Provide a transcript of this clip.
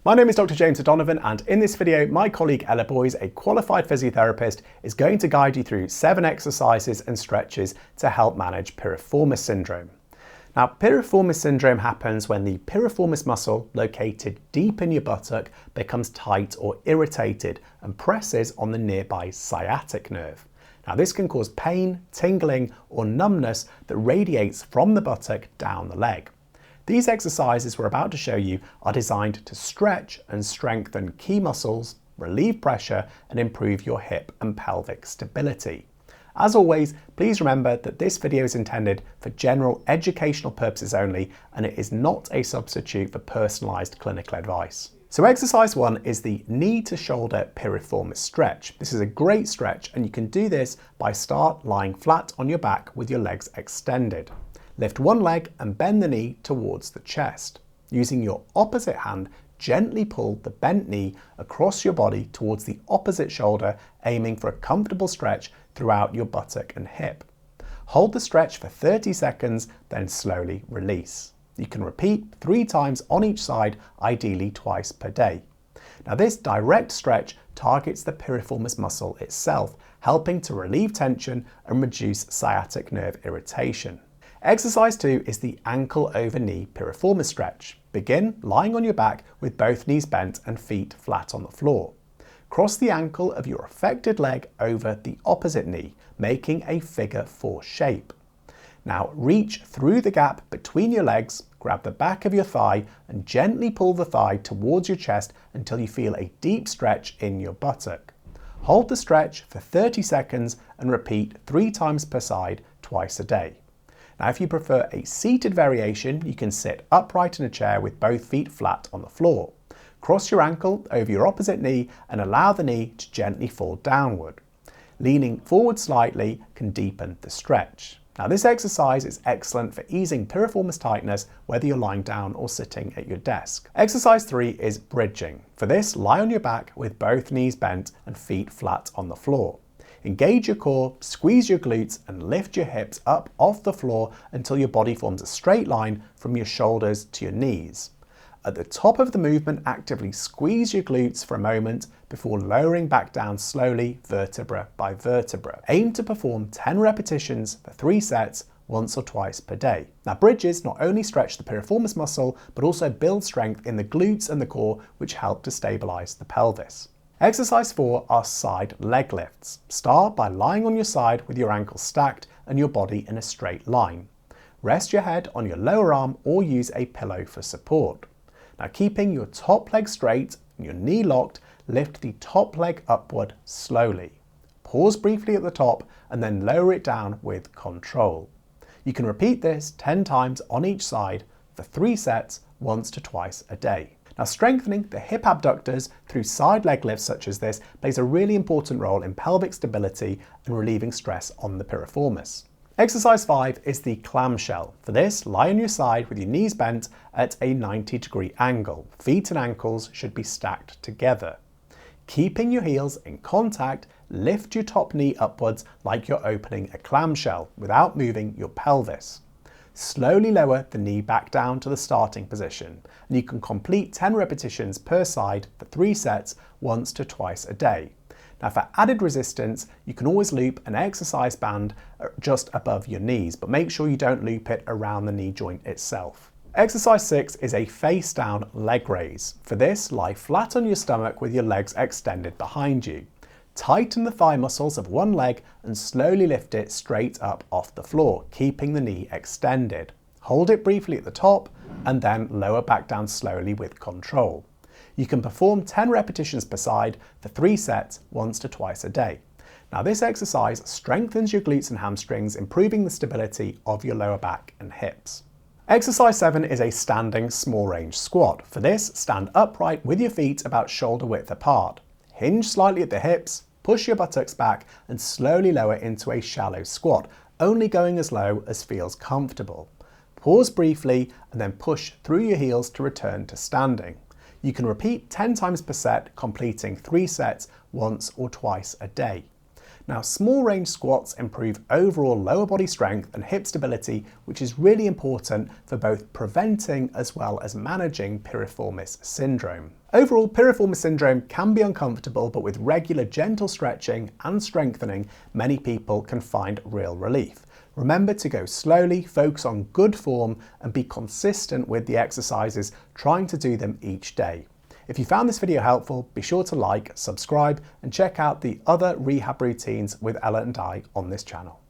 My name is Dr. James O'Donovan, and in this video, my colleague Ella Boys, a qualified physiotherapist, is going to guide you through 7 exercises and stretches to help manage Piriformis Syndrome. Now, Piriformis Syndrome happens when the piriformis muscle located deep in your buttock becomes tight or irritated and presses on the nearby sciatic nerve. Now, this can cause pain, tingling, or numbness that radiates from the buttock down the leg. These exercises we're about to show you are designed to stretch and strengthen key muscles, relieve pressure, and improve your hip and pelvic stability. As always, please remember that this video is intended for general educational purposes only, and it is not a substitute for personalised clinical advice. So exercise 1 is the knee to shoulder piriformis stretch. This is a great stretch, and you can do this by lying flat on your back with your legs extended. Lift one leg and bend the knee towards the chest. Using your opposite hand, gently pull the bent knee across your body towards the opposite shoulder, aiming for a comfortable stretch throughout your buttock and hip. Hold the stretch for 30 seconds, then slowly release. You can repeat 3 times on each side, ideally twice per day. Now, this direct stretch targets the piriformis muscle itself, helping to relieve tension and reduce sciatic nerve irritation. Exercise 2 is the ankle over knee piriformis stretch. Begin lying on your back with both knees bent and feet flat on the floor. Cross the ankle of your affected leg over the opposite knee, making a figure 4 shape. Now reach through the gap between your legs, grab the back of your thigh and gently pull the thigh towards your chest until you feel a deep stretch in your buttock. Hold the stretch for 30 seconds and repeat 3 times per side, twice a day. Now, if you prefer a seated variation, you can sit upright in a chair with both feet flat on the floor. Cross your ankle over your opposite knee and allow the knee to gently fall downward. Leaning forward slightly can deepen the stretch. Now, this exercise is excellent for easing piriformis tightness, whether you're lying down or sitting at your desk. Exercise 3 is bridging. For this, lie on your back with both knees bent and feet flat on the floor. Engage your core, squeeze your glutes, and lift your hips up off the floor until your body forms a straight line from your shoulders to your knees. At the top of the movement, actively squeeze your glutes for a moment before lowering back down slowly, vertebra by vertebra. Aim to perform 10 repetitions for 3 sets, once or twice per day. Now, bridges not only stretch the piriformis muscle, but also build strength in the glutes and the core, which help to stabilize the pelvis. Exercise 4 are side leg lifts. Start by lying on your side with your ankles stacked and your body in a straight line. Rest your head on your lower arm or use a pillow for support. Now, keeping your top leg straight and your knee locked, lift the top leg upward slowly. Pause briefly at the top and then lower it down with control. You can repeat this 10 times on each side for 3 sets, once to twice a day. Now, strengthening the hip abductors through side leg lifts such as this plays a really important role in pelvic stability and relieving stress on the piriformis. Exercise 5 is the clamshell. For this, lie on your side with your knees bent at a 90-degree angle. Feet and ankles should be stacked together. Keeping your heels in contact, lift your top knee upwards like you're opening a clamshell without moving your pelvis. Slowly lower the knee back down to the starting position, and you can complete 10 repetitions per side for 3 sets, once to twice a day. Now, for added resistance, you can always loop an exercise band just above your knees, but make sure you don't loop it around the knee joint itself. Exercise 6 is a face down leg raise. For this, lie flat on your stomach with your legs extended behind you. Tighten the thigh muscles of one leg and slowly lift it straight up off the floor, keeping the knee extended. Hold it briefly at the top and then lower back down slowly with control. You can perform 10 repetitions per side for 3 sets, once to twice a day. Now, this exercise strengthens your glutes and hamstrings, improving the stability of your lower back and hips. Exercise 7 is a standing small range squat. For this, stand upright with your feet about shoulder width apart. Hinge slightly at the hips, push your buttocks back and slowly lower into a shallow squat, only going as low as feels comfortable. Pause briefly and then push through your heels to return to standing. You can repeat 10 times per set, completing 3 sets, once or twice a day. Now, small range squats improve overall lower body strength and hip stability, which is really important for both preventing as well as managing Piriformis syndrome. Overall, Piriformis syndrome can be uncomfortable, but with regular gentle stretching and strengthening, many people can find real relief. Remember to go slowly, focus on good form, and be consistent with the exercises, trying to do them each day. If you found this video helpful, be sure to like, subscribe, and check out the other rehab routines with Ella and I on this channel.